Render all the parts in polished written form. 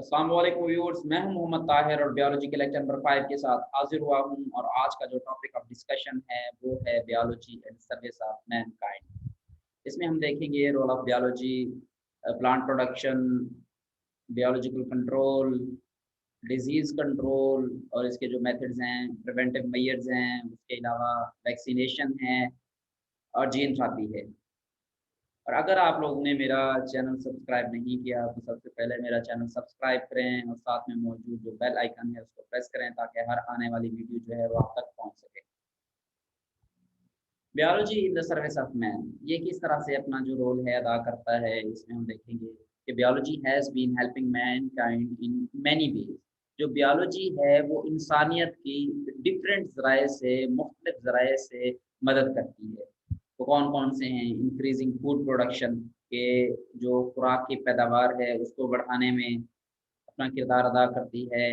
अस्सलाम वालेकुम व्यूअर्स, मैं हूं मोहम्मद ताहिर और बायोलॉजी के लेक्चर नंबर 5 के साथ हाजिर हुआ हूं। और आज का जो टॉपिक ऑफ डिस्कशन है वो है biology and service of mankind. इसमें हम देखेंगे role of biology, plant production, biological control, disease control और इसके जो मेथड्स हैं, प्रिवेंटिव मेजर्स हैं, उसके अलावा वैक्सीनेशन है और जीन थेरेपी है। और अगर आप लोगों ने मेरा चैनल सब्सक्राइब नहीं किया तो सबसे पहले मेरा चैनल सब्सक्राइब करें और साथ में मौजूद जो बेल आइकन है उसको प्रेस करें ताकि हर आने वाली वीडियो जो है वो आप तक पहुंच सके। Biology in the service of man, ये किस तरह से अपना जो रोल है अदा करता है, इसमें हम देखेंगे कि biology has been helping mankind in many ways. जो बायोलॉजी है वो इंसानियत की डिफरेंट ज़राए से, मुख्तलिफ ज़राए से मदद करती है। वो कौन-कौन से हैं? इंक्रीज़िंग फूड प्रोडक्शन के जो खुराक की पैदावार है उसको बढ़ाने में अपना किरदार अदा करती है।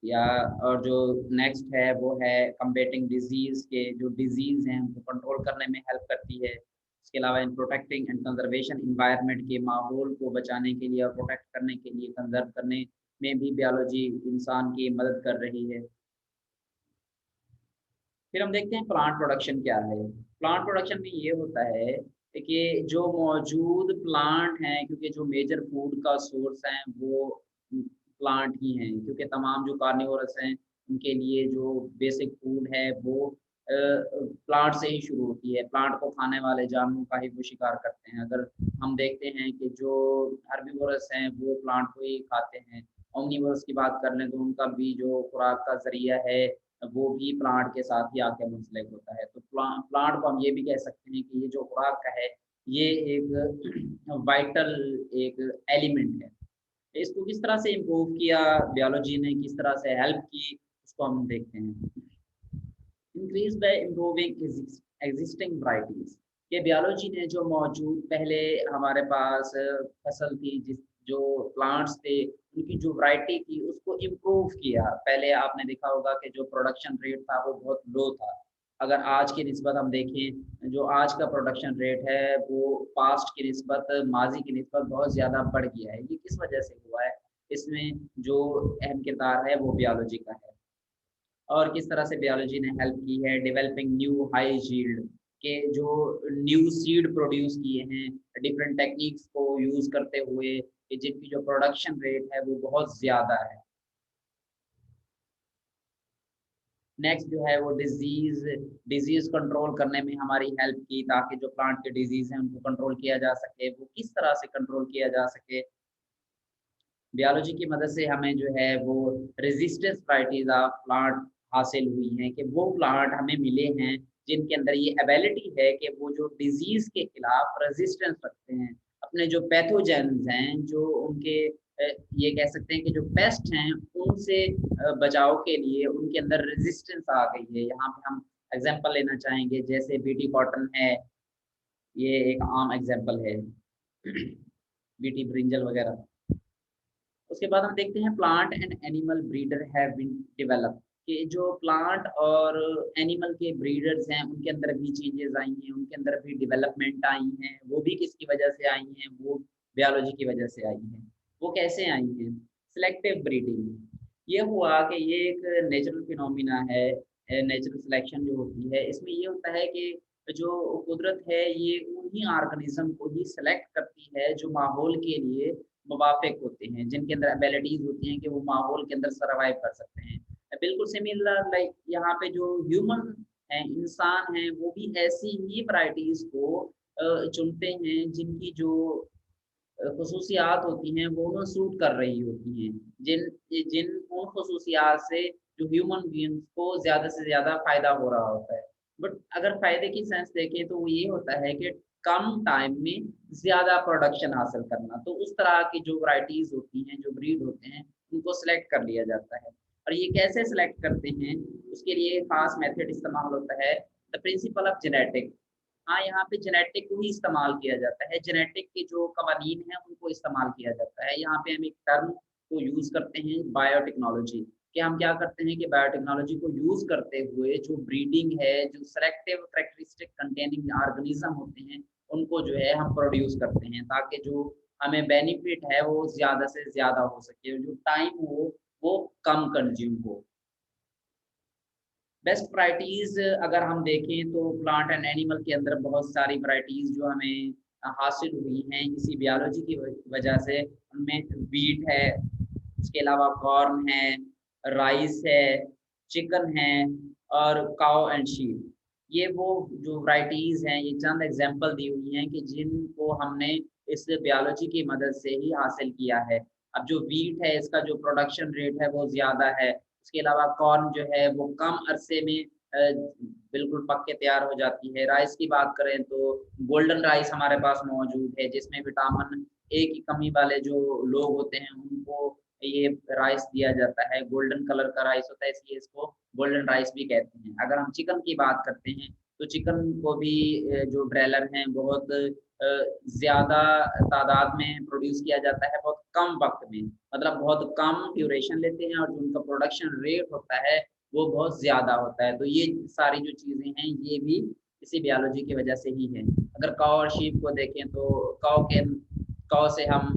या और जो नेक्स्ट है वो है कम्बैटिंग डिज़ीज़, के जो डिज़ीज़ हैं उनको कंट्रोल करने में हेल्प करती है। इसके अलावा in protecting and conservation environment के माहौल को बचाने के लिए और प्रोटेक्ट करने के लिए, कंज़र्व करने में भी बायोलॉजी इंसान की मदद कर रही है। फिर हम देखते हैं प्लांट प्रोडक्शन क्या है। प्लांट प्रोडक्शन में ये होता है कि जो मौजूद प्लांट हैं, क्योंकि जो मेजर फूड का सोर्स हैं वो प्लांट ही हैं, क्योंकि तमाम जो कार्निवोरस हैं उनके लिए जो बेसिक फूड है वो प्लांट से ही शुरू होती है। प्लांट को खाने वाले जानवरों का ही वो शिकार करते हैं। अगर हम देखते हैं कि जो हर्बीवोरस हैं वो प्लांट को ही खाते हैं। ओमनीवोरस की बात कर लें तो उनका भी जो खुराक का ज़रिया है वो भी प्लांट के साथ ही आके मुंसलिक होता है। तो प्लांट को हम ये भी कह सकते हैं कि ये जो खुराक का है, ये एक वाइटल एक एलिमेंट है। इसको किस तरह से इम्प्रूव किया बायोलॉजी ने, किस तरह से हेल्प की, उसको हम देखते हैं। Increase by improving existing varieties, ये बायोलॉजी ने जो मौजूद पहले हमारे पास फसल थी, जिस जो प्लांट्स थे उनकी जो वैरायटी थी उसको इम्प्रूव किया। पहले आपने देखा होगा कि जो प्रोडक्शन रेट था वो बहुत लो था। अगर आज की निस्बत हम देखें, जो आज का प्रोडक्शन रेट है वो पास्ट की निस्बत, माजी की निस्बत बहुत ज़्यादा बढ़ गया है। ये किस वजह से हुआ है? इसमें जो अहम किरदार है वो बायोलॉजी का है। और किस तरह से बायोलॉजी ने हेल्प की है डेवलपिंग न्यू हाई यील्ड, के जो न्यू सीड प्रोड्यूस किए हैं डिफरेंट टेक्निक्स को यूज़ करते हुए, कि जिनकी जो प्रोडक्शन रेट है वो बहुत ज़्यादा है। नेक्स्ट जो है वो डिज़ीज़ कंट्रोल करने में हमारी हेल्प की, ताकि जो प्लांट के डिज़ीज़ हैं उनको कंट्रोल किया जा सके। वो किस तरह से कंट्रोल किया जा सके? बायोलॉजी की मदद से हमें जो है वो रेजिस्टेंस वैराइटीज़ ऑफ प्लांट हासिल हुई हैं, कि वो प्लांट हमें मिले हैं जिनके अंदर ये एबिलिटी है कि वो जो डिज़ीज़ के खिलाफ रेजिस्टेंस रखते हैं। अपने जो पैथोजेन्स हैं, जो उनके ये कह सकते हैं कि जो पेस्ट हैं उनसे बचाव के लिए उनके अंदर रेजिस्टेंस आ गई है। यहाँ पे हम एग्ज़ाम्पल लेना चाहेंगे, जैसे बीटी कॉटन है, ये एक आम एग्ज़ाम्पल है। बीटी ब्रिंजल वगैरह। उसके बाद हम देखते हैं plant and animal breeder have been develop, कि जो प्लांट और एनिमल के ब्रीडर्स हैं उनके अंदर भी चेंजेस आई हैं, उनके अंदर भी डेवलपमेंट आई हैं। वो भी किसकी वजह से आई हैं? वो बायोलॉजी की वजह से आई हैं। वो कैसे आई हैं? Selective breeding. ये हुआ कि ये एक नेचुरल फिनोमिना है। नेचुरल सिलेक्शन जो होती है इसमें ये होता है कि जो कुदरत है ये उन्हीं ऑर्गेनिज्म को ही सेलेक्ट करती है जो माहौल के लिए मुवाफ़िक होते हैं, जिनके अंदर एबिलिटीज़ होती हैं कि वो माहौल के अंदर सर्वाइव कर सकते हैं। बिल्कुल सिमिलर लाइक यहाँ पे जो ह्यूमन हैं, इंसान हैं, वो भी ऐसी ही वैराइटीज़ को चुनते हैं जिनकी जो ख़ुसूसियात होती हैं वो उन्हें सूट कर रही होती हैं। जिन जिन उन ख़ुसूसियात से जो ह्यूमन बीइंग्स को ज़्यादा से ज़्यादा फ़ायदा हो रहा होता है। बट अगर फ़ायदे की सेंस देखें तो वो ये होता है कि कम टाइम में ज़्यादा प्रोडक्शन हासिल करना। तो उस तरह की जो वैराइटीज़ होती हैं, जो ब्रीड होते हैं, उनको सेलेक्ट कर लिया जाता है। और ये कैसे सेलेक्ट करते हैं, उसके लिए ख़ास मेथड इस्तेमाल होता है, द प्रिंसिपल ऑफ जेनेटिक। हाँ, यहाँ पे जेनेटिक को ही इस्तेमाल किया जाता है, जेनेटिक के जो कवानीन हैं उनको इस्तेमाल किया जाता है। यहाँ पे हम एक टर्म को यूज़ करते हैं बायोटेक्नोलॉजी, कि हम क्या करते हैं कि बायोटेक्नोलॉजी को यूज़ करते हुए जो ब्रीडिंग है, जो सेलेक्टिव कैरेक्टरिस्टिक कंटेनिंग ऑर्गेनिज़्म होते हैं, उनको जो है हम प्रोड्यूस करते हैं, ताकि जो हमें बेनिफिट है वो ज़्यादा से ज़्यादा हो सके, जो टाइम हो वो कम कंज़्यूम हो। बेस्ट वैराइटीज़ अगर हम देखें तो प्लांट एंड एनिमल के अंदर बहुत सारी वैराइटीज़ जो हमें हासिल हुई हैं इसी बायोलॉजी की वजह से। उनमें व्हीट है, इसके अलावा कॉर्न है, राइस है, चिकन है और काऊ एंड शीप। ये वो जो वैराइटीज़ हैं, ये चंद एग्ज़ाम्पल दी हुई हैं कि जिनको हमने इस बायोलॉजी की मदद से ही हासिल किया है। अब जो व्हीट है, इसका जो प्रोडक्शन रेट है वो ज़्यादा है। इसके अलावा कॉर्न जो है वो कम अरसे में बिल्कुल पक के तैयार हो जाती है। राइस की बात करें तो गोल्डन राइस हमारे पास मौजूद है, जिसमें विटामिन ए की कमी वाले जो लोग होते हैं उनको ये राइस दिया जाता है। गोल्डन कलर का राइस होता है, इसलिए इसको गोल्डन राइस भी कहते हैं। अगर हम चिकन की बात करते हैं तो चिकन को भी जो ब्रॉयलर हैं बहुत ज़्यादा तादाद में प्रोड्यूस किया जाता है बहुत कम वक़्त में। मतलब बहुत कम ड्यूरेशन लेते हैं और जो उनका प्रोडक्शन रेट होता है वो बहुत ज़्यादा होता है। तो ये सारी जो चीज़ें हैं ये भी इसी बायोलॉजी की वज़ह से ही हैं। अगर काऊ और शीप को देखें तो काऊ से हम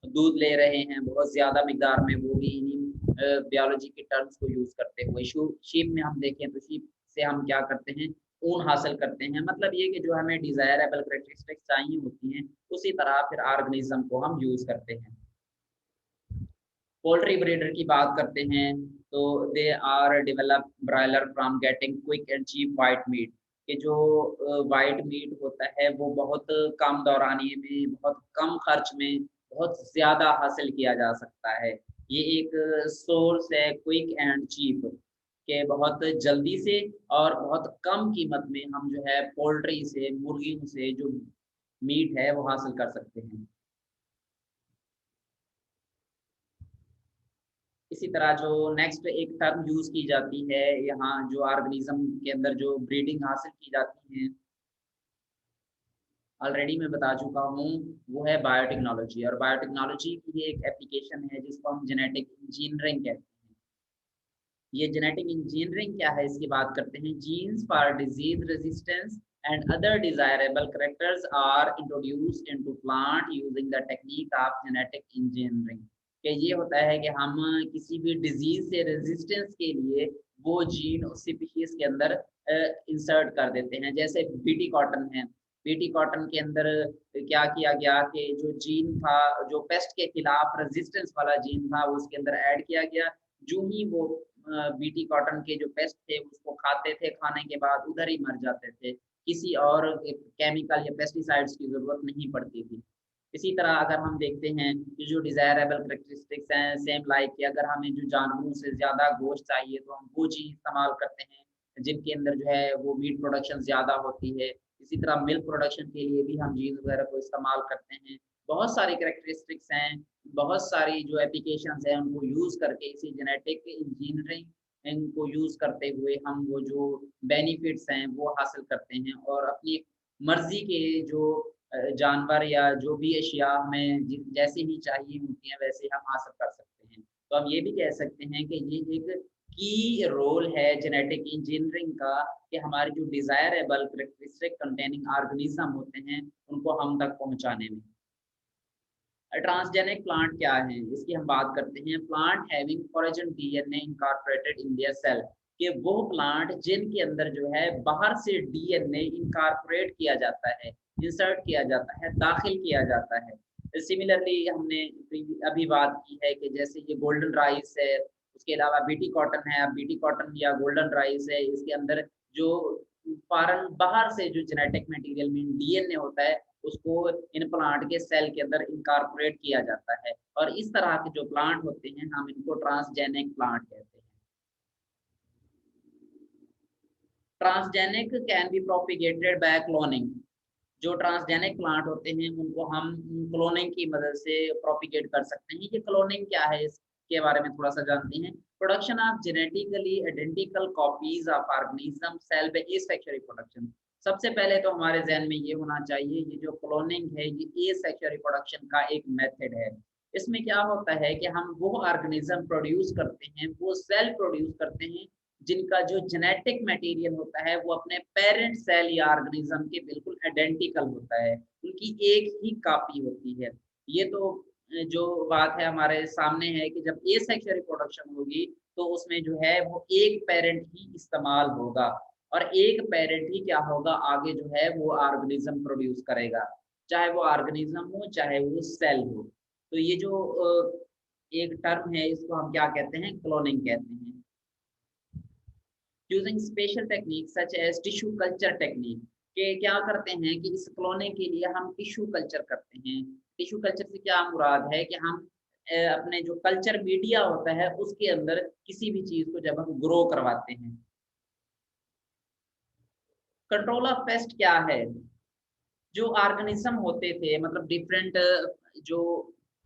दूध ले रहे हैं बहुत ज़्यादा मिक़दार में, वो भी इन्हीं बायोलॉजी के टर्म्स को यूज़ करते हुए। शीप में हम देखें तो शीप से हम क्या करते हैं, ऊन हासिल करते हैं। मतलब ये कि जो हमें डिज़ायरेबल कैरेक्टरिस्टिक्स चाहिए होती हैं, उसी तरह फिर ऑर्गेनिज़्म को हम यूज़ करते हैं। पोल्ट्री ब्रीडर की बात करते हैं तो they are develop broiler from getting quick and cheap white meat. कि जो व्हाइट मीट होता है वो बहुत कम दौरानिए में, बहुत कम खर्च में, बहुत ज़्यादा हासिल किया जा सकता है। ये एक सोर्स है क्विक एंड चीप के बहुत जल्दी से और बहुत कम कीमत में हम जो है पोल्ट्री से, मुर्गियों से जो मीट है वो हासिल कर सकते हैं। इसी तरह जो नेक्स्ट एक टर्म यूज़ की जाती है यहाँ जो ऑर्गेनिज़्म के अंदर जो ब्रीडिंग हासिल की जाती है, ऑलरेडी मैं बता चुका हूँ, वो है बायोटेक्नोलॉजी। और बायोटेक्नोलॉजी की एक एप्लीकेशन है जिसको हम जेनेटिक इंजीनियरिंग कहते हैं। ये जेनेटिक इंजीनियरिंग क्या है इसकी बात करते हैं। Genes for disease resistance and other desirable characters are introduced into plant using the technique of genetic engineering. कि ये होता है कि हम किसी भी डिजीज से रेजिस्टेंस के लिए वो जीन उस स्पीशीज के अंदर इंसर्ट कर देते हैं। जैसे बीटी कॉटन है, बीटी कॉटन के अंदर क्या किया गया कि जो जीन था, जो पेस्ट के खिलाफ रेजिस्टेंस वाला जीन था, वो उसके अंदर ऐड किया गया। जो ही वो बीटी कॉटन के जो पेस्ट थे उसको खाते थे, खाने के बाद उधर ही मर जाते थे। किसी और केमिकल या पेस्टिसाइड्स की ज़रूरत नहीं पड़ती थी। इसी तरह अगर हम देखते हैं कि जो डिज़ायरेबल कैरेक्टरिस्टिक्स हैं, सेम लाइक कि अगर हमें जो जानवरों से ज़्यादा गोश्त चाहिए तो हम वो चीज़ इस्तेमाल करते हैं, जिनके अंदर जो है वो मीट प्रोडक्शन ज़्यादा होती है। इसी तरह मिल्क प्रोडक्शन के लिए भी हम जीन्स वगैरह को इस्तेमाल करते हैं। बहुत सारी कैरेक्टरिस्टिक्स हैं, बहुत सारी जो एप्लीकेशंस हैं उनको यूज़ करके इसी जेनेटिक इंजीनियरिंग इनको यूज़ करते हुए हम वो जो बेनिफिट्स हैं वो हासिल करते हैं और अपनी मर्ज़ी के जो जानवर या जो भी अशिया हमें जैसे ही चाहिए होती हैं वैसे हम हासिल कर सकते हैं। तो हम ये भी कह सकते हैं कि ये एक की रोल है जेनेटिक इंजीनियरिंग का कि हमारे जो डिज़ायरेबल कैरेक्टरिस्टिक कंटेनिंग ऑर्गेनिज़्म होते हैं उनको हम तक पहुँचाने में। ट्रांसजेनिक प्लांट क्या है? इसकी हम बात करते हैं। Plant having foreign DNA incorporated in their cell. कि वो प्लांट जिनके अंदर जो है बाहर से डीएनए इनकॉर्पोरेट किया जाता है, इंसर्ट किया जाता है, दाखिल किया जाता है। सिमिलरली हमने अभी बात की है कि जैसे ये गोल्डन राइस है, उसके अलावा बीटी कॉटन है। अब बीटी कॉटन या गोल्डन राइस है, इसके अंदर जो फॉरेन बाहर से जो जेनेटिक मटेरियल में डीएनए होता है उसको इन प्लांट के सेल के अंदर इनकॉर्पोरेट किया जाता है और इस तरह के जो प्लांट होते हैं हम इनको ट्रांसजेनिक प्लांट कहते हैं। Transgenic can be propagated by cloning. जो ट्रांसजेनिक प्लांट होते हैं उनको हम क्लोनिंग की मदद से प्रोपिगेट कर सकते हैं। ये क्लोनिंग क्या है इसके बारे में थोड़ा सा जानते हैं। Production of genetically identical copies of organism cell by asexual reproduction. सबसे पहले तो हमारे ज़हन में ये होना चाहिए, ये जो क्लोनिंग है ये एसेक्सुअल रिप्रोडक्शन का एक मेथड है। इसमें क्या होता है कि हम वो ऑर्गेनिज्म प्रोड्यूस करते हैं, वो सेल प्रोड्यूस करते हैं जिनका जो जेनेटिक मटेरियल होता है वो अपने पेरेंट सेल या ऑर्गेनिज्म के बिल्कुल आइडेंटिकल होता है, उनकी एक ही कॉपी होती है। ये तो जो बात है हमारे सामने है कि जब एसेक्सुअल रिप्रोडक्शन होगी तो उसमें जो है वो एक पेरेंट ही इस्तेमाल होगा और एक पेरेंट ही क्या होगा आगे जो है वो ऑर्गेनिज्म प्रोड्यूस करेगा, चाहे वो ऑर्गेनिज्म हो चाहे वो सेल हो। तो ये जो एक टर्म है इसको हम क्या कहते हैं, क्लोनिंग कहते हैं। Using special technique such as tissue culture technique, के क्या करते हैं कि इस क्लोनिंग के लिए हम टिश्यू कल्चर करते हैं। टिश्यू कल्चर से क्या मुराद है कि हम अपने जो कल्चर मीडिया होता है उसके अंदर किसी भी चीज को जब हम ग्रो करवाते हैं। कंट्रोल ऑफ पेस्ट क्या है, जो ऑर्गेनिज्म होते थे मतलब डिफरेंट जो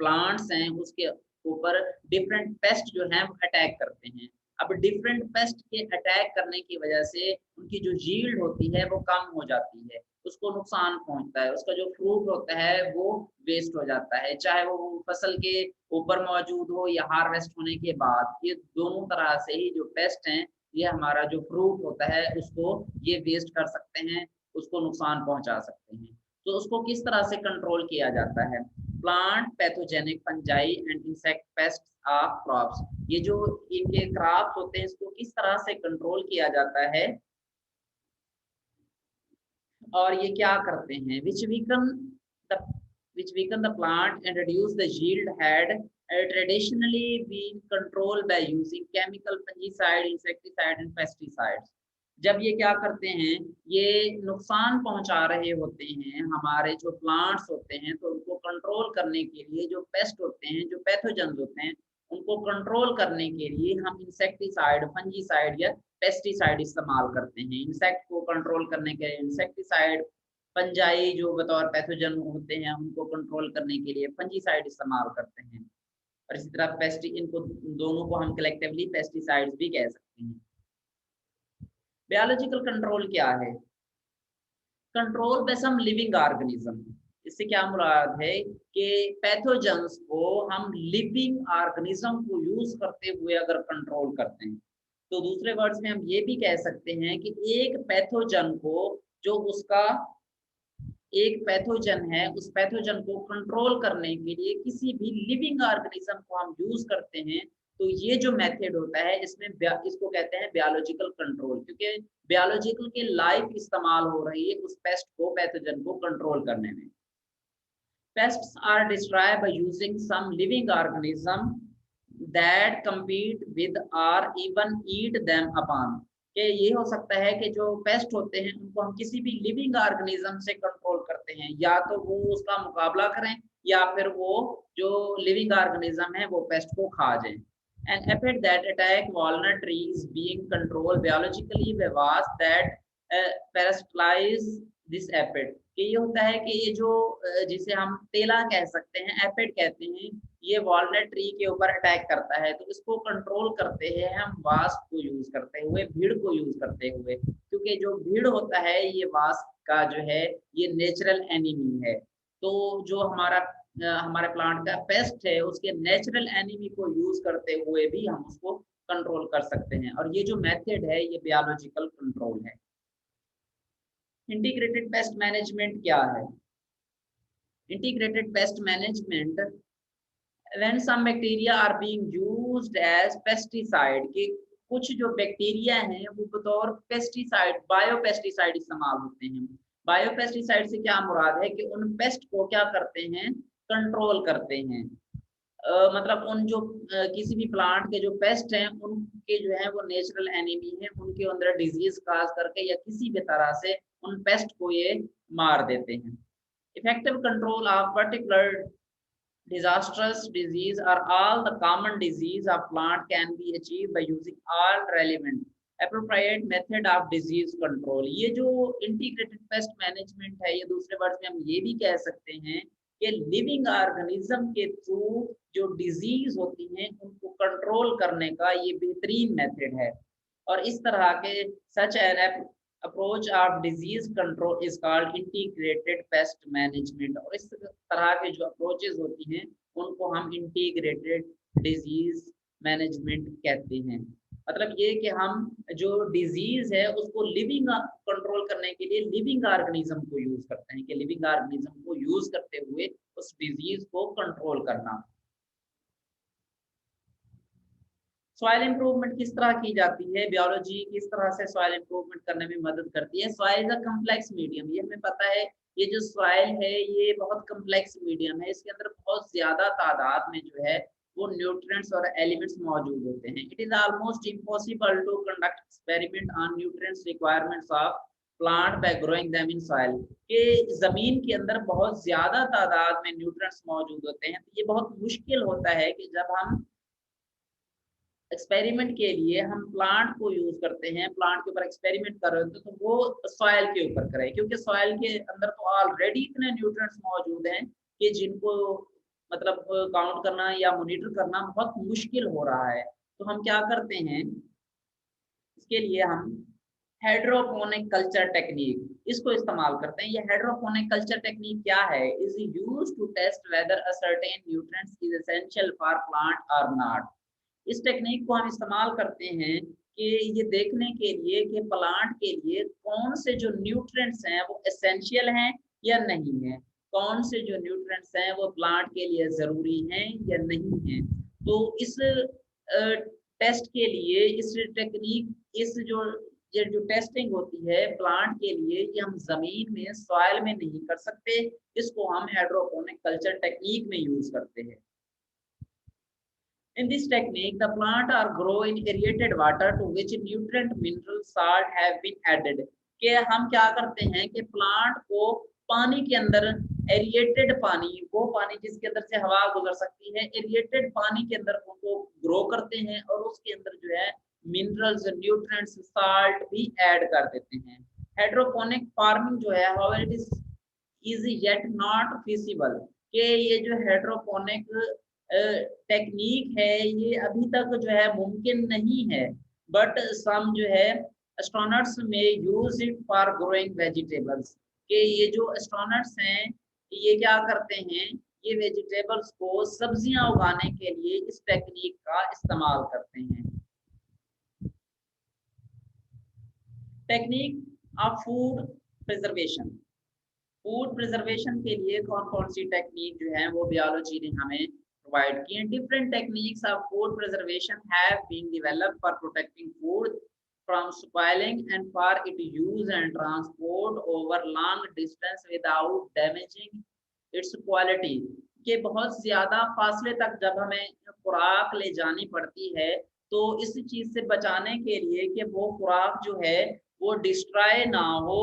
प्लांट्स हैं उसके ऊपर डिफरेंट पेस्ट जो हैं अटैक करते हैं। अब डिफरेंट पेस्ट के अटैक करने की वजह से उनकी जो यील्ड होती है वो कम हो जाती है, उसको नुकसान पहुंचता है, उसका जो फ्रूट होता है वो वेस्ट हो जाता है, चाहे वो फसल के ऊपर मौजूद हो या हार्वेस्ट होने के बाद। ये दोनों तरह से ही जो पेस्ट हैं ये हमारा जो फ्रूट होता है उसको ये वेस्ट कर सकते हैं, उसको नुकसान पहुंचा सकते हैं। तो उसको किस तरह से कंट्रोल किया जाता है, plant pathogenic fungi and insect pest of crops, ये जो इनके क्रॉप्स होते हैं इसको किस तरह से कंट्रोल किया जाता है और ये क्या करते हैं, the which weaken the plant and reduce the yield had traditionally been controlled by using chemical fungicide, insecticide and pesticides। जब ये क्या करते हैं, ये नुकसान पहुंचा रहे होते हैं हमारे जो प्लांट्स होते हैं, तो उनको कंट्रोल करने के लिए जो पेस्ट होते हैं, जो पैथोजेंस होते हैं, उनको कंट्रोल करने के लिए हम इंसेक्टिसाइड, फंजीसाइड या पेस्टिसाइड इस्तेमाल करते हैं। इंसेक्ट को कंट्रोल करने के लिए इंसेक्टिसाइड, फंजाई जो बतौर पैथोजन होते हैं उनको कंट्रोल करने के लिए फंजीसाइड इस्तेमाल करते हैं। और इसी तरह पेस्टी, इनको दोनों को हम कलेक्टिवली पेस्टिसाइड्स भी कह सकते हैं। बायोलॉजिकल कंट्रोल क्या है, control by some living organism, इससे क्या मुराद है कि पैथोजेंस को हम लिविंग ऑर्गेनिज्म को यूज करते हुए अगर कंट्रोल करते हैं, तो दूसरे वर्ड्स में हम ये भी कह सकते हैं कि एक पैथोजन को, जो उसका एक पैथोजन है, उस पैथोजन को कंट्रोल करने के लिए किसी भी लिविंग ऑर्गेनिज्म को हम यूज करते हैं, तो ये जो मेथड होता है इसमें इसको कहते हैं बायोलॉजिकल कंट्रोल, क्योंकि बायोलॉजिकल के लाइफ इस्तेमाल हो रही है उस पेस्ट को, पैथोजन को कंट्रोल करने में। Pests are destroyed by using some living organism that compete with or even eat them upon। कि ये हो सकता है कि जो पेस्ट होते हैं उनको हम किसी भी लिविंग ऑर्गेनिज्म से कंट्रोल करते हैं, या तो वो उसका मुकाबला करें या फिर वो जो लिविंग ऑर्गेनिज्म है वो पेस्ट को खा जाए। An aphid that attack walnut tree is being controlled biologically by wasps that parasitize this aphid। कि ये होता है कि ये जो जिसे हम तेला कह सकते हैं, एपिड कहते हैं, ये वॉलनट ट्री के ऊपर अटैक करता है, तो इसको कंट्रोल करते हैं हम वास्प को यूज करते हुए, भीड़ को यूज करते हुए, क्योंकि जो भीड़ होता है ये वास्प का जो है ये नेचुरल एनिमी है। तो जो हमारे प्लांट का पेस्ट है उसके नेचुरल एनिमी को यूज करते हुए भी हम उसको कंट्रोल कर सकते हैं, और ये जो मेथड है ये बायोलॉजिकल कंट्रोल है। इंटीग्रेटेड पेस्ट मैनेजमेंट क्या है, integrated pest management when some bacteria are being used as pesticide, कि कुछ जो बैक्टीरिया हैं वो बतौर पेस्टिसाइड, बायो पेस्टिसाइड इस्तेमाल होते हैं। बायो पेस्टिसाइड से क्या मुराद है कि उन पेस्ट को क्या करते हैं, कंट्रोल करते हैं। मतलब उन जो किसी भी प्लांट के जो पेस्ट हैं उनके जो है वो नेचुरल एनिमी है, उनके अंदर डिजीज काज करके या किसी भी तरह से उन पेस्ट को ये मार देते हैं। Effective control of particular disastrous disease or all the common disease of plant can be achieved by using all relevant appropriate method of disease control। ये जो integrated pest management है, ये दूसरे वर्ड में हम ये भी कह सकते हैं कि लिविंग ऑर्गेनिज्म के थ्रू जो डिजीज होती हैं उनको कंट्रोल करने का ये बेहतरीन मेथड है। और इस तरह के such an approach of disease control is called integrated pest management. और इस तरह के जो अप्रोचेस होती हैं उनको हम इंटीग्रेटेड डिजीज मैनेजमेंट कहते हैं। मतलब ये कि हम जो डिजीज है उसको लिविंग कंट्रोल करने के लिए लिविंग ऑर्गेनिज्म को यूज करते हैं, कि लिविंग ऑर्गेनिज्म को यूज करते हुए उस डिजीज को कंट्रोल करना। सॉइल इंप्रूवमेंट किस तरह की जाती है, बायोलॉजी किस तरह से सॉइल इंप्रूवमेंट करने में मदद करती है। Soil is a complex medium, ये हमें पता है। ये जो सॉइल है ये बहुत कम्प्लेक्स मीडियम है, इसके अंदर बहुत ज्यादा तादाद में जो है वो न्यूट्रिएंट्स और एलिमेंट्स मौजूद होते हैं। It is almost impossible to conduct experiment on nutrients requirements of plant by growing them in soil. कि जमीन के अंदर बहुत ज्यादा तादाद में न्यूट्रिएंट्स मौजूद होते हैं, तो ये बहुत मुश्किल होता है कि जब हम एक्सपेरिमेंट के लिए हम प्लांट को यूज करते हैं, प्लांट के ऊपर एक्सपेरिमेंट कर रहे होते हैं, तो वो सॉइल के ऊपर करें, क्योंकि सॉइल के अंदर तो ऑलरेडी इतने न्यूट्रिएंट्स मौजूद हैं कि जिनको मतलब काउंट करना या मॉनिटर करना बहुत मुश्किल हो रहा है। तो हम क्या करते हैं, इसके लिए हम हाइड्रोपोनिक कल्चर टेक्निक इसको इस्तेमाल करते हैं। ये हाइड्रोपोनिक कल्चर टेक्निक क्या है, is used to test whether a certain nutrients is essential for plant और नॉट। इस टेक्निक को हम इस्तेमाल करते हैं कि ये देखने के लिए कि प्लांट के लिए कौन से जो न्यूट्रिएंट्स हैं वो एसेंशियल हैं या नहीं है, कौन से जो न्यूट्रिएंट्स हैं वो प्लांट के लिए ज़रूरी हैं या नहीं है। तो इस टेस्ट के लिए इस टेक्निक इस जो ये जो टेस्टिंग होती है प्लांट के लिए, ये हम जमीन में सॉइल में नहीं कर सकते, इसको हम हाइड्रोपोनिक कल्चर टेक्निक में यूज करते हैं। In this technique, the plant are grow in aerated water to which nutrient, mineral, salt have been added। कि हम क्या करते हैं कि प्लांट को पानी के अंदर एरिएटेड पानी, वो पानी जिसके अंदर से हवा गुजर सकती है, एरिएटेड पानी के अंदर उनको ग्रो करते हैं और उसके अंदर जो है मिनरल्स, न्यूट्रिएंट्स, साल्ट भी ऐड कर देते हैं। हाइड्रोपोनिक फार्मिंग जो है how it is yet not feasible. कि ये जो हाइड्रोपोनिक टेक्निक है ये अभी तक जो है मुमकिन नहीं है, बट सम जो है एस्ट्रोनॉट्स में use it for growing vegetables. कि ये जो एस्ट्रोनॉट्स हैं ये क्या करते हैं, ये वेजिटेबल्स को सब्जियां उगाने के लिए इस टेक्निक का इस्तेमाल करते हैं। Technique of food preservation. Food preservation के लिए कौन कौन सी टेक्निक जो है वो बायोलॉजी ने हमें प्रोवाइड की हैं। Different techniques of food preservation have been developed for protecting food from spoiling and for its use and transport over long distance without damaging its quality। कि बहुत ज्यादा फासले तक जब हमें खुराक ले जानी पड़ती है तो इस चीज से बचाने के लिए कि वो खुराक जो है वो डिस्ट्रॉय ना हो,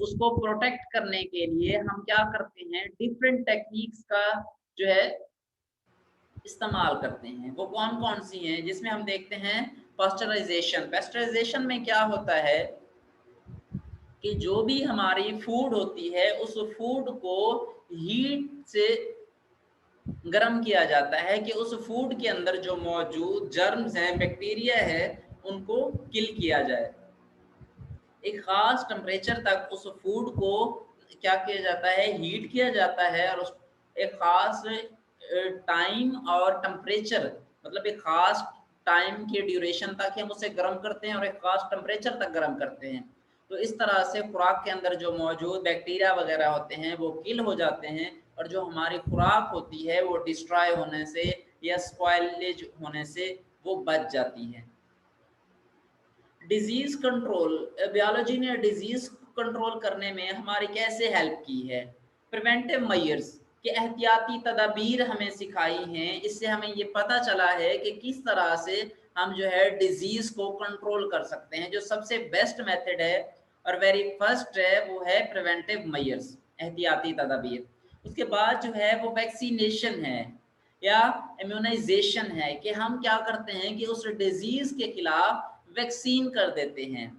उसको प्रोटेक्ट करने के लिए हम क्या करते हैं, डिफरेंट टेक्निक्स का जो है इस्तेमाल करते हैं। वो कौन कौन सी हैं, जिसमें हम देखते हैं पास्चराइजेशन। पास्चराइजेशन में क्या होता है कि जो भी हमारी फूड होती है उस फूड को हीट से गर्म किया जाता है कि उस फूड के अंदर जो मौजूद जर्म्स हैं, बैक्टीरिया है, उनको किल किया जाए। एक खास टेम्परेचर तक उस फूड को क्या किया जाता है, हीट किया जाता है और उस एक खास टाइम और टेम्परेचर, मतलब एक खास टाइम के ड्यूरेशन तक हम उसे गर्म करते हैं और एक खास टेम्परेचर तक गर्म करते हैं। तो इस तरह से खुराक के अंदर जो मौजूद बैक्टीरिया वगैरह होते हैं वो किल हो जाते हैं और जो हमारी खुराक होती है वो डिस्ट्रॉय होने से या स्पॉइलेज होने से वो बच जाती है। डिजीज कंट्रोल, बायोलॉजी ने डिजीज कंट्रोल करने में हमारी कैसे हेल्प की है। प्रिवेंटिव मेजर्स के एहतियाती तदाबीर हमें सिखाई हैं, इससे हमें ये पता चला है कि किस तरह से हम जो है डिजीज को कंट्रोल कर सकते हैं। जो सबसे बेस्ट मेथड है और वेरी फर्स्ट है वो है प्रिवेंटिव मेजर्स, एहतियाती तदाबीर। उसके बाद जो है वो वैक्सीनेशन है या इम्यूनाइजेशन है, कि हम क्या करते हैं कि उस डिजीज के खिलाफ वैक्सीन कर देते हैं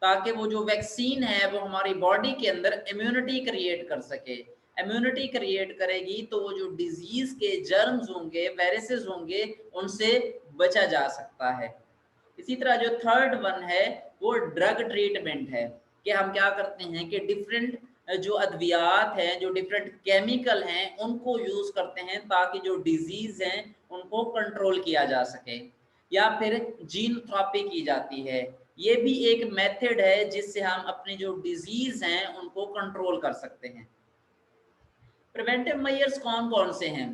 ताकि वो जो वैक्सीन है वो हमारी बॉडी के अंदर इम्यूनिटी क्रिएट कर सके। इम्यूनिटी क्रिएट करेगी तो वो जो डिजीज के जर्म्स होंगे, वायरसेस होंगे, उनसे बचा जा सकता है। इसी तरह जो थर्ड वन है वो ड्रग ट्रीटमेंट है, कि हम क्या करते हैं कि डिफरेंट जो अद्वियात हैं, जो डिफरेंट केमिकल हैं, उनको यूज करते हैं ताकि जो डिजीज हैं उनको कंट्रोल किया जा सके। या फिर जीन थेरेपी की जाती है, ये भी एक मेथड है जिससे हम अपनी जो डिजीज हैं उनको कंट्रोल कर सकते हैं। प्रिवेंटिव मेजर्स कौन कौन से हैं?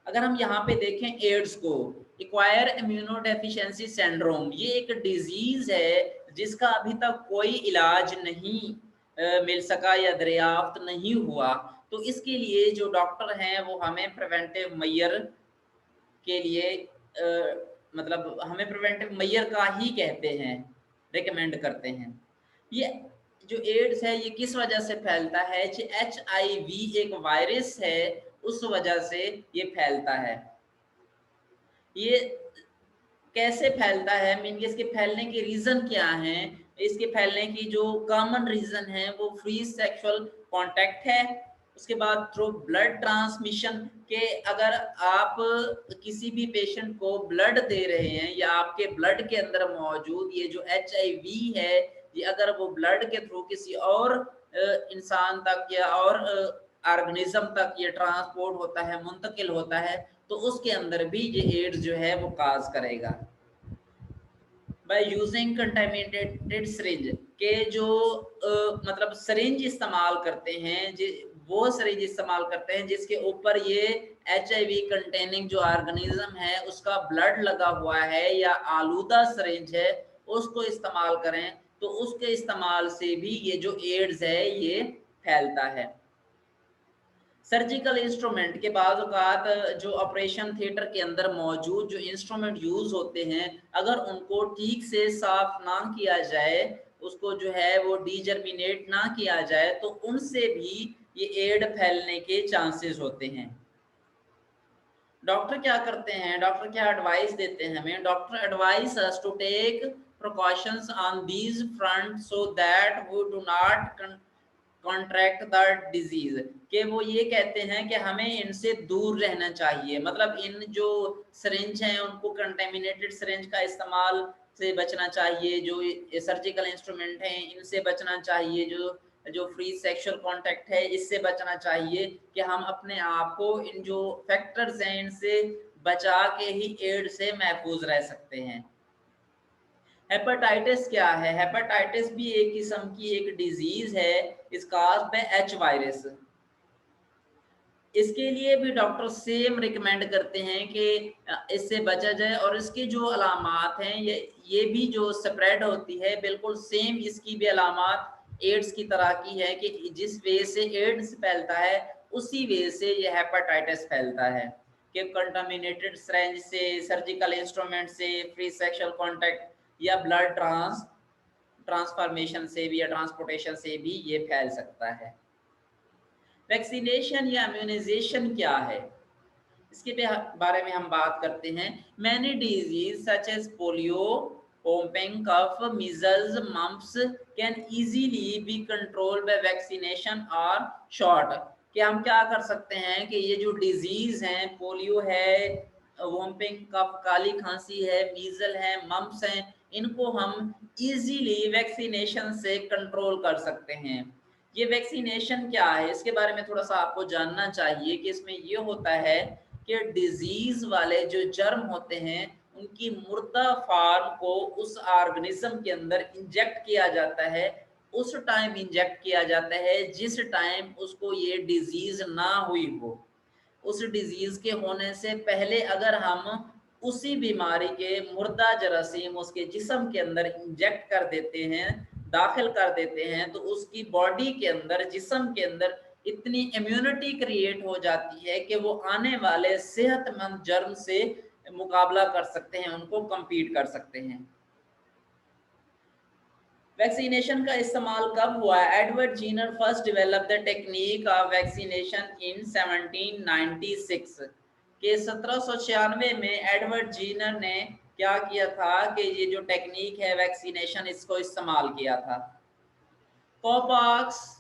अगर हम यहाँ पे देखें एड्स को, एक्वायर इम्यूनोडेफिशिएंसी सिंड्रोम, ये एक डिजीज है जिसका अभी तक कोई इलाज नहीं मिल सका या दरियाफ्त नहीं हुआ। तो इसके लिए जो डॉक्टर हैं वो हमें प्रिवेंटिव मेजर के लिए मतलब हमें प्रिवेंटिव मेजर का ही कहते हैं, रिकमेंड करते हैं। ये जो एड्स है ये किस वजह से फैलता है? HIV एक वायरस है, उस वजह से ये फैलता है। ये कैसे फैलता है, मीन इसके फैलने के रीजन क्या हैं? इसके फैलने की जो कॉमन रीजन है वो फ्री सेक्सुअल कांटेक्ट है। उसके बाद थ्रू ब्लड ट्रांसमिशन के, अगर आप किसी भी पेशेंट को ब्लड दे रहे हैं या आपके ब्लड के अंदर मौजूद ये जो HIV है, ये अगर वो ब्लड के थ्रू किसी और इंसान तक या और ऑर्गेनिज्म तक ये ट्रांसपोर्ट होता है, मुंतकिल होता है, तो उसके अंदर भी ये एड्स जो है वो काज करेगा। बाय यूजिंग कंटामिनेटेड सिरिंज के जो मतलब सिरिंज इस्तेमाल करते हैं, वो सिरिंज इस्तेमाल करते हैं जिसके ऊपर ये HIV कंटेनिंग जो ऑर्गेनिज्म है उसका ब्लड लगा हुआ है या आलूदा सिरिंज है, उसको इस्तेमाल करें, तो उसके इस्तेमाल से भी ये जो एड्स है ये फैलता है। सर्जिकल इंस्ट्रूमेंट के बाद औकात जो ऑपरेशन थिएटर के अंदर मौजूद जो इंस्ट्रूमेंट यूज होते हैं, अगर उनको ठीक से साफ ना किया जाए, उसको जो है वो डीजर्मिनेट ना किया जाए, तो उनसे भी ये एड फैलने के चांसेस होते हैं। डॉक्टर क्या करते हैं? डॉक्टर क्या एडवाइस देते हैं हमें? Doctor advice us to take precautions on these front so that we do not contract the disease, कि वो ये कहते हैं कि हमें इनसे दूर रहना चाहिए। मतलब इन जो सिरिंज हैं उनको कंटेमिनेटेड सिरिंज का इस्तेमाल से बचना चाहिए, जो सर्जिकल इंस्ट्रूमेंट हैं इनसे बचना चाहिए, जो जो फ्री सेक्सुअल कांटेक्ट है इससे बचना चाहिए, कि हम अपने आप को इन जो फैक्टर्स हैं इनसे बचा के ही एड्स से महफूज रह सकते हैं। हेपेटाइटिस क्या है? हेपेटाइटिस भी एक किस्म की एक डिजीज है, इस काज्ड बाय H वायरस। इसके लिए भी डॉक्टर सेम रिकमेंड करते हैं कि इससे बचा जाए, और इसकी जो अलामात हैं ये भी जो स्प्रेड होती है बिल्कुल सेम इसकी भी अलामात एड्स की तरह की है, कि जिस वे से एड्स फैलता है उसी वे से ये हेपेटाइटिस फैलता है, कि कंटामिनेटेड सिरिंज से, सर्जिकल इंस्ट्रूमेंट से, फ्री सेक्सुअल कांटेक्ट या ब्लड ट्रांसफॉर्मेशन से भी या ट्रांसपोर्टेशन से भी ये फैल सकता है। वैक्सीनेशन या इम्यूनाइजेशन क्या है, इसके बारे में हम बात करते हैं। Many disease such as polio, whooping cough, measles, mumps can easily be controlled by vaccination or shot। कि हम क्या कर सकते हैं कि ये जो डिजीज हैं, पोलियो है, whooping cough काली खांसी है, मीजल है, मम्प्स हैं, इनको हम इजीली वैक्सीनेशन से कंट्रोल कर सकते हैं। ये वैक्सीनेशन क्या है, इसके बारे में थोड़ा सा आपको जानना चाहिए कि इसमें ये होता है कि डिजीज वाले जो जर्म होते हैं उनकी मुर्दा फार्म को उस ऑर्गेनिज्म के अंदर इंजेक्ट किया जाता है, उस टाइम इंजेक्ट किया जाता है जिस टाइम उसको ये डिजीज ना हुई हो। उस डिजीज के होने से पहले अगर हम उसी बीमारी के मुर्दा जरासीम उसके जिस्म के अंदर इंजेक्ट कर देते हैं, दाखिल कर देते हैं, तो उसकी बॉडी के अंदर, जिस्म के अंदर इतनी इम्यूनिटी क्रिएट हो जाती है कि वो आने वाले सेहतमंद जर्म से मुकाबला कर सकते हैं, उनको compete कर सकते हैं। वैक्सीनेशन का इस्तेमाल कब हुआ? Edward Jenner first develop the technique of vaccination in 1796 के 1796 में एडवर्ड जीनर ने क्या किया था कि ये जो टेक्निक है वैक्सीनेशन, इसको इस्तेमाल किया था। Cowpox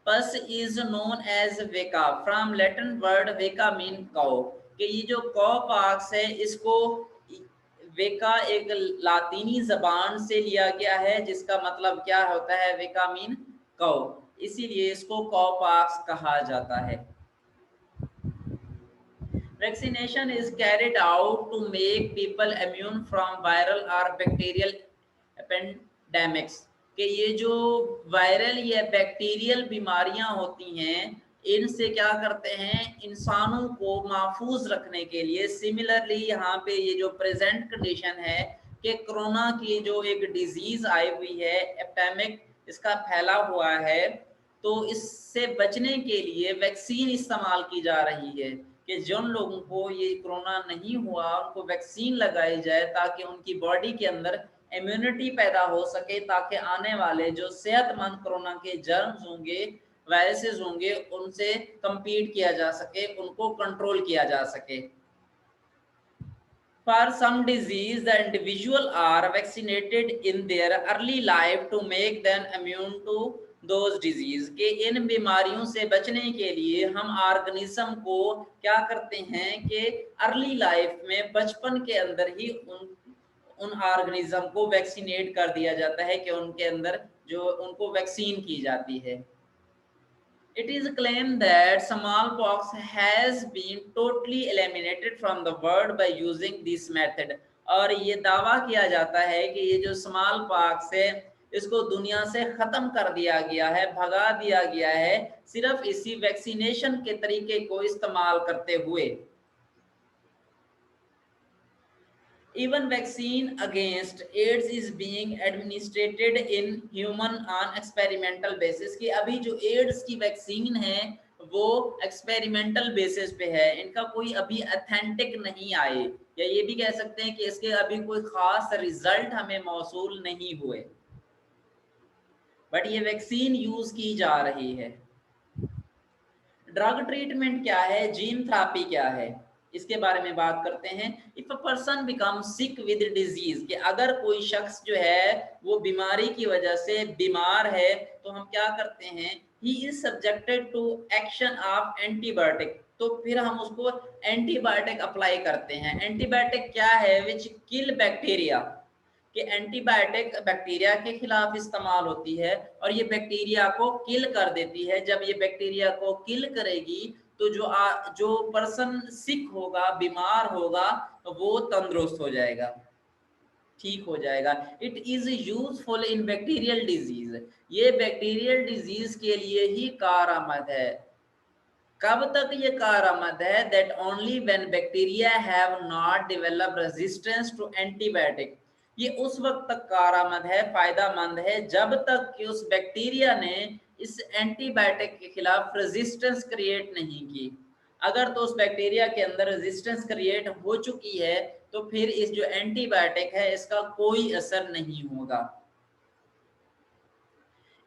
pus is known as vacca from Latin word vacca mean cow, कि ये जो कॉपॉक्स है इसको वेका एक लातीनी जबान से लिया गया है जिसका मतलब क्या होता है? वेका मीन काउ, इसीलिए इसको कॉपॉक्स कहा जाता है। Vaccination is carried out to make people immune from viral और बैक्टीरियल एपेंडेमिक्स, कि ये जो वायरल या बैक्टीरियल बीमारियां होती हैं इनसे क्या करते हैं, इंसानों को महफूज रखने के लिए। सिमिलरली यहाँ पे ये जो प्रेजेंट कंडीशन है कि कोरोना की जो एक डिजीज आई हुई है, एपिडेमिक इसका फैला हुआ है, तो इससे बचने के लिए वैक्सीन इस्तेमाल की जा रही है कि जिन लोगों को ये कोरोना नहीं हुआ उनको वैक्सीन लगाई जाए ताकि उनकी बॉडी के अंदर इम्यूनिटी पैदा हो सके, ताकि आने वाले जो सेहतमंद कोरोना के जर्म्स होंगे, वायरसेस होंगे, उनसे compete किया जा सके, उनको कंट्रोल किया जा सके। For some disease, the individual are vaccinated in their early life to make them immune to those disease। के इन बीमारियों से बचने के लिए हम ऑर्गेनिज्म को क्या करते हैं कि अर्ली लाइफ में, बचपन के अंदर ही उन ऑर्गेनिज्म को वैक्सीनेट कर दिया जाता है कि उनके अंदर जो उनको वैक्सीन की जाती है। It is claimed that smallpox has been totally eliminated from the world by using this method। और ये दावा किया जाता है कि ये जो स्मॉल पॉक्स है इसको दुनिया से खत्म कर दिया गया है, भगा दिया गया है, सिर्फ इसी वैक्सीनेशन के तरीके को इस्तेमाल करते हुए। Even vaccine against AIDS is being administered in human on experimental basis। कि अभी जो एड्स की वैक्सीन है वो एक्सपेरिमेंटल बेसिस पे है, इनका कोई अभी अथेंटिक नहीं आए, या ये भी कह सकते हैं कि इसके अभी कोई खास रिजल्ट हमें मौसूल नहीं हुए, बट ये वैक्सीन यूज की जा रही है। ड्रग ट्रीटमेंट क्या है, जीन थेरेपी क्या है, इसके बारे में बात करते हैं। If a person become sick with disease, कि अगर कोई शख्स जो है वो बीमारी की वजह से बीमार है तो हम क्या करते हैं, he is subjected to action of antibiotic, तो फिर हम उसको एंटीबायोटिक अप्लाई करते हैं। एंटीबायोटिक क्या है, विच किल बैक्टीरिया, कि एंटीबायोटिक बैक्टीरिया के खिलाफ इस्तेमाल होती है और ये बैक्टीरिया को किल कर देती है। जब ये बैक्टीरिया को किल करेगी तो जो पर्सन सिक होगा, बीमार होगा, वो तंदुरुस्त हो जाएगा, ठीक हो जाएगा। It is useful in bacterial disease, ये बैक्टीरियल डिजीज के लिए ही कारआमद है। कब तक ये कारआमद है, that only when bacteria have not develop resistance to antibiotic, ये उस वक्त तक कारआमद है, फायदामंद है, जब तक कि उस बैक्टीरिया ने इस एंटीबायोटिक के खिलाफ रेजिस्टेंस क्रिएट नहीं की। अगर तो उस बैक्टीरिया के अंदर रेजिस्टेंस क्रिएट हो चुकी है तो फिर इस जो एंटीबायोटिक है इसका कोई असर नहीं होगा।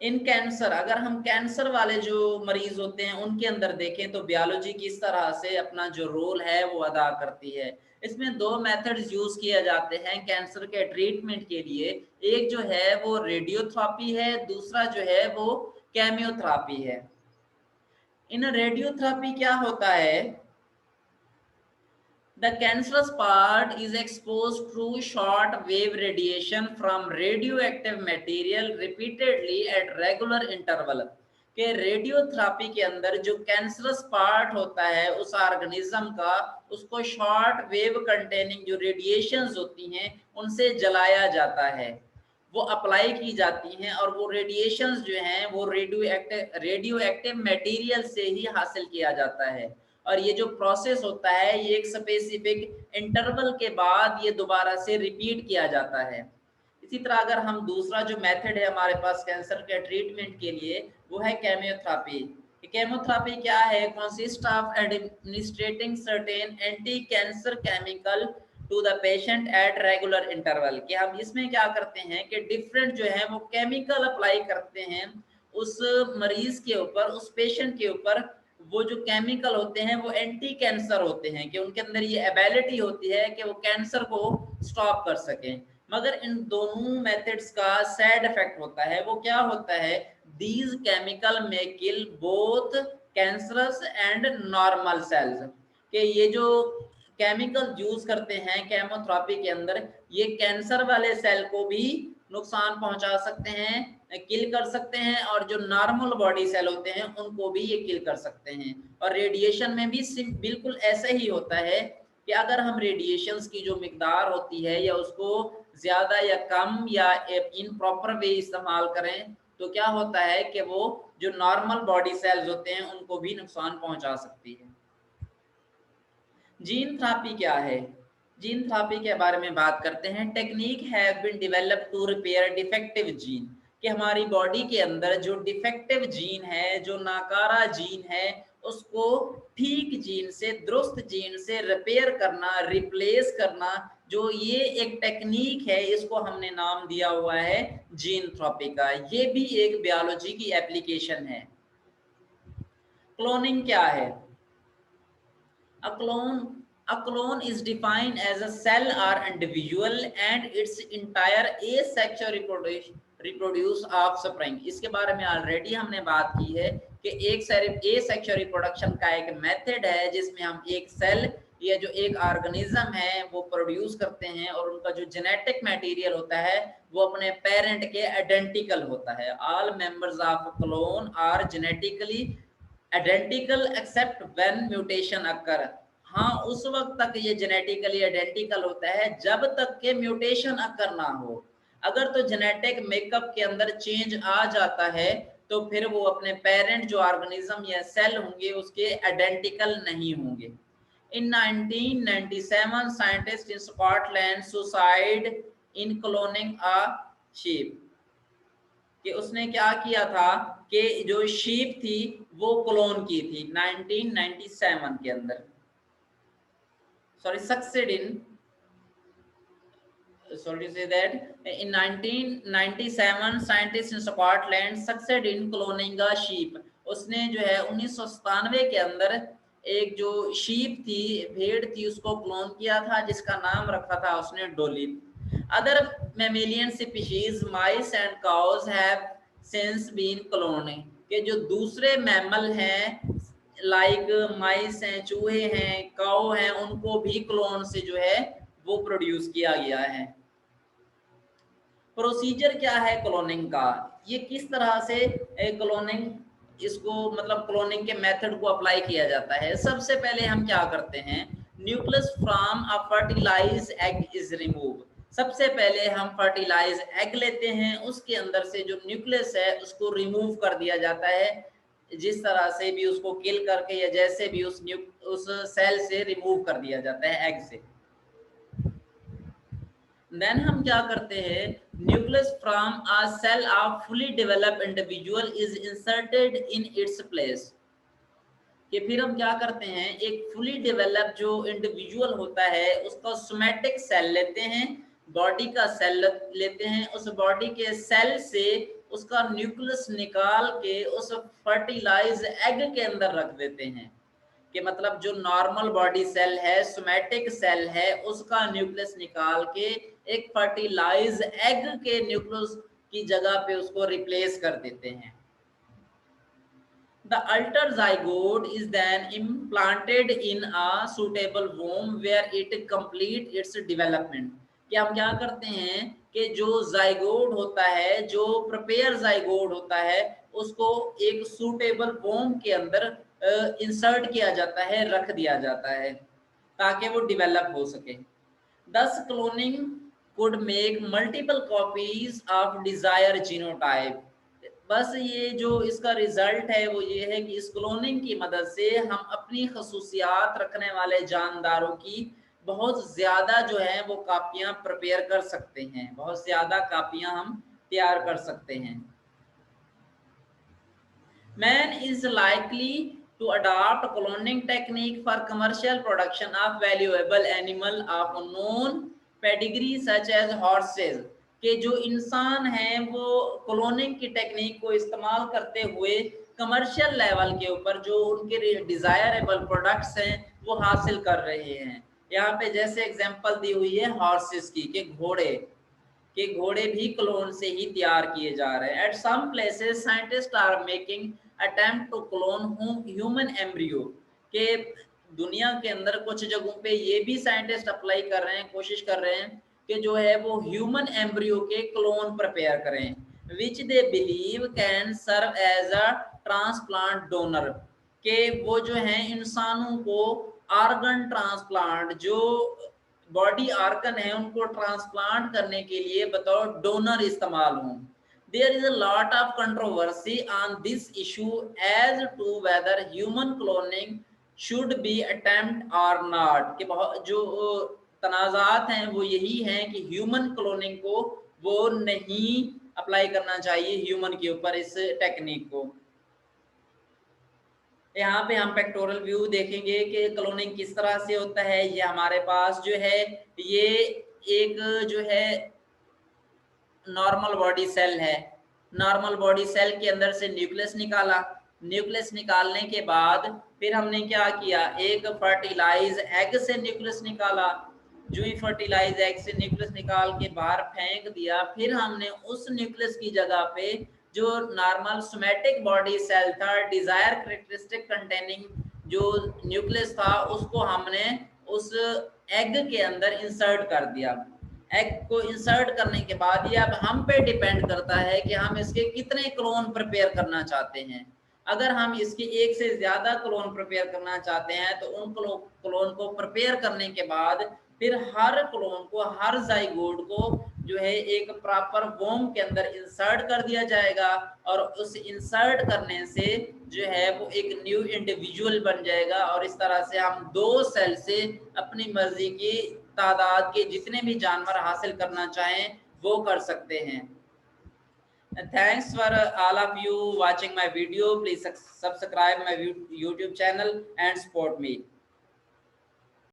इन कैंसर, अगर हम कैंसर वाले जो मरीज होते हैं उनके अंदर देखें तो बायोलॉजी किस तरह से अपना जो रोल है वो अदा करती है। इसमें दो मेथड्स यूज किए जाते हैं कैंसर के ट्रीटमेंट के लिए, एक जो है वो रेडियोथेरेपी है, दूसरा जो है वो केमियोथेरेपी है। इन रेडियोथेरेपी क्या होता है, the cancerous part is exposed to short wave radiation from radioactive material repeatedly at regular interval। के रेडियोथेरेपी के अंदर जो कैंसरस पार्ट होता है उस ऑर्गेनिज्म का, उसको शॉर्ट वेव कंटेनिंग जो रेडिएशंस होती हैं उनसे जलाया जाता है, वो अप्लाई की जाती हैं, और वो रेडिएशंस जो हैं वो रेडियो एक्टिव मटेरियल से ही हासिल किया जाता है। और ये जो प्रोसेस होता है ये एक स्पेसिफिक इंटरवल के बाद ये दोबारा से रिपीट किया जाता है। इसी तरह अगर हम दूसरा जो मेथड है हमारे पास कैंसर के ट्रीटमेंट के लिए वो है केमियोथेरेपी। केमोथेरेपी क्या है, consist of administrating certain anti cancer chemical to the patient at regular interval. कि हम इसमें क्या करते हैं कि डिफरेंट जो है वो केमिकल अप्लाई करते हैं उस मरीज के ऊपर, उस पेशेंट के ऊपर। वो जो केमिकल होते हैं वो एंटी कैंसर होते हैं कि उनके अंदर ये एबिलिटी होती है कि वो कैंसर को स्टॉप कर सकें। मगर इन दोनों मेथड्स का सैड इफेक्ट होता है, वो क्या होता है, दीज केमिकल में kill both cancerous and normal cells. कि ये जो केमिकल यूज करते हैं केमोथेरेपी के अंदर, ये कैंसर वाले सेल को भी नुकसान पहुंचा सकते हैं, किल कर सकते हैं, और जो नॉर्मल बॉडी सेल होते हैं उनको भी ये किल कर सकते हैं। और रेडिएशन में भी बिल्कुल ऐसा ही होता है कि अगर हम रेडिएशंस की जो मिकदार होती है या उसको ज्यादा या कम या इन प्रॉपर वे इस्तेमाल करें तो क्या होता है कि वो जो नॉर्मल बॉडी सेल्स होते हैं उनको भी नुकसान पहुंचा सकती है। जीन थेरेपी क्या है? जीन थेरेपी के बारे में बात करते हैं। Technique have been developed to repair defective gene, कि हमारी बॉडी के अंदर जो डिफेक्टिव जीन है, जो नाकारा जीन है, उसको ठीक जीन से, दुरुस्त जीन से रिपेयर करना, रिप्लेस करना, जो ये एक टेक्निक है, इसको हमने नाम दिया हुआ है जीन थेरेपी का। ये भी एक बायोलॉजी की एप्लीकेशन है। क्लोनिंग क्या है? A clone is defined as a cell or individual and its entire asexual reproduce offspring। इसके बारे में ऑलरेडी हमने बात की है कि एक asexual reproduction का एक मेथड है जिसमें हम एक सेल या जो एक ऑर्गेनिज्म है वो प्रोड्यूस करते हैं और उनका जो जेनेटिक मटेरियल होता है वो अपने पेरेंट के आइडेंटिकल होता है। All members of clone are genetically identical except when mutation occur. हाँ, उस वक्त तक ये जेनेटिकली आइडेंटिकल होता है जब तक के म्यूटेशन अकर ना हो। अगर तो जेनेटिक मेकअप के अंदर चेंज आ जाता है तो फिर वो अपने पेरेंट जो ऑर्गेनिज्म या सेल होंगे उसके आइडेंटिकल नहीं होंगे। In 1997, scientists in Scotland succeeded in cloning a sheep। कि उसने क्या किया था कि जो शीप थी वो क्लोन की थी 1997 के अंदर। Sorry to say that in 1997 scientists in Scotland succeeded in cloning a sheep। उसने जो है 1997 के अंदर एक जो शीप थी, भेड़ थी, उसको क्लोन किया था जिसका नाम रखा था उसने डोली। Other mammalian species, mice and cows have since been cloned। के जो दूसरे मैमल हैं लाइक माइस हैं, चूहे हैं, काऊ हैं, उनको भी क्लोन से जो है वो प्रोड्यूस किया गया है। प्रोसीजर क्या है क्लोनिंग का? ये किस तरह से क्लोनिंग इसको मतलब क्लोनिंग के मेथड को अप्लाई किया जाता है। सबसे पहले हम क्या करते हैं, nucleus from a fertilize egg is remove. सबसे पहले हम फर्टिलाइज एग लेते हैं, उसके अंदर से जो न्यूक्लियस है उसको रिमूव कर दिया जाता है, जिस तरह से भी उसको किल करके या जैसे भी उस सेल से रिमूव कर दिया जाता है एग से। देन हम क्या करते हैं, nucleus from a cell of fully developed individual is inserted in its place. कि फिर हम क्या करते हैं, एक फुली डेवलप जो इंडिविजुअल होता है उसका सोमैटिक सेल लेते हैं, बॉडी का सेल लेते हैं, उस बॉडी के सेल से उसका न्यूक्लियस निकाल के उस फर्टिलाइज एग के अंदर रख देते हैं। कि मतलब जो नॉर्मल बॉडी सेल है, सोमैटिक सेल है, उसका न्यूक्लियस निकाल के एक फर्टिलाइज एग के न्यूक्लियस की जगह पे उसको रिप्लेस कर देते हैं। The altered zygote is then implanted in a suitable womb where it complete its development। कि हम क्या करते हैं कि जो जाइगोड होता है, जो प्रिपेयर जाइगोड होता है, उसको एक सूटेबल वोम के अंदर इंसर्ट किया जाता है, रख दिया जाता है ताकि वो डेवलप हो सके। Thus cloning could make multiple copies of desired genotype। बस ये जो इसका रिजल्ट है वो ये है कि इस क्लोनिंग की मदद से हम अपनी खसूसियात रखने वाले जानदारों की बहुत ज्यादा जो है वो कापियां प्रिपेयर कर सकते हैं, बहुत ज्यादा कापियां हम तैयार कर सकते हैं। Man is likely to adopt cloning technique for commercial production of valuable animal of known pedigree such as horses। कि जो इंसान हैं वो क्लोनिंग की टेक्निक को इस्तेमाल करते हुए कमर्शियल लेवल के ऊपर जो उनके डिजायरेबल प्रोडक्ट्स हैं वो हासिल कर रहे हैं। यहाँ पे जैसे एग्जांपल दी हुई है हॉर्सेस की, के घोड़े के घोड़े भी क्लोन से ही तैयार किए जा रहे हैं। At some places scientist are making attempt to clone human embryo. के दुनिया के अंदर कुछ जगहों पे ये भी साइंटिस्ट अप्लाई कर रहे हैं, कोशिश कर रहे हैं कि जो है वो ह्यूमन एम्ब्रियो के क्लोन प्रिपेयर करें, which they believe can serve as a transplant donor. के वो जो है इंसानों को ऑर्गन ट्रांसप्लांट, जो बॉडी ऑर्गन है उनको ट्रांसप्लांट करने के लिए बतौर डोनर इस्तेमाल हों। there is a lot of controversy on this issue as to whether human cloning should be attempt or not, कि बहुत जो तनाज़ात हैं वो यही हैं कि ह्यूमन क्लोनिंग को वो नहीं अप्लाई करना चाहिए ह्यूमन के ऊपर इस टेक्निक को। यहाँ पे हम पेक्टोरल व्यू देखेंगे कि क्लोनिंग किस तरह से होता है। ये हमारे पास जो है ये एक जो है नॉर्मल बॉडी सेल है। नॉर्मल बॉडी सेल के अंदर से न्यूक्लियस निकाला। न्यूक्लियस निकालने के बाद फिर हमने क्या किया, एक फर्टिलाइज एग से न्यूक्लियस निकाला। जो ही फर्टिलाइज एग से न्यूक्लियस निकाल के बाहर फेंक दिया, फिर हमने उस न्यूक्लियस की जगह पे जो नॉर्मल सोमैटिक बॉडी सेल था, डिजायर कैरेक्टरिस्टिक कंटेनिंग जो न्यूक्लियस था, उसको हमने उस एग के अंदर इंसर्ट कर दिया। एग को इंसर्ट करने के बाद ये अब हम पे डिपेंड करता है कि हम इसके कितने क्लोन प्रिपेयर करना चाहते हैं। अगर हम इसके एक से ज्यादा क्लोन प्रिपेयर करना चाहते हैं तो उन क्लोन को प्रिपेयर करने के बाद फिर हर क्लोन को, हर जाइगोट को जो है एक प्रॉपर वोम के अंदर इंसर्ट कर दिया जाएगा और उस इंसर्ट करने से जो है वो एक न्यू इंडिविजुअल बन जाएगा और इस तरह से हम 2 सेल से अपनी मर्जी की तादाद के जितने भी जानवर हासिल करना चाहें वो कर सकते हैं। Thanks for all of you watching my video. Please subscribe my YouTube channel and support me.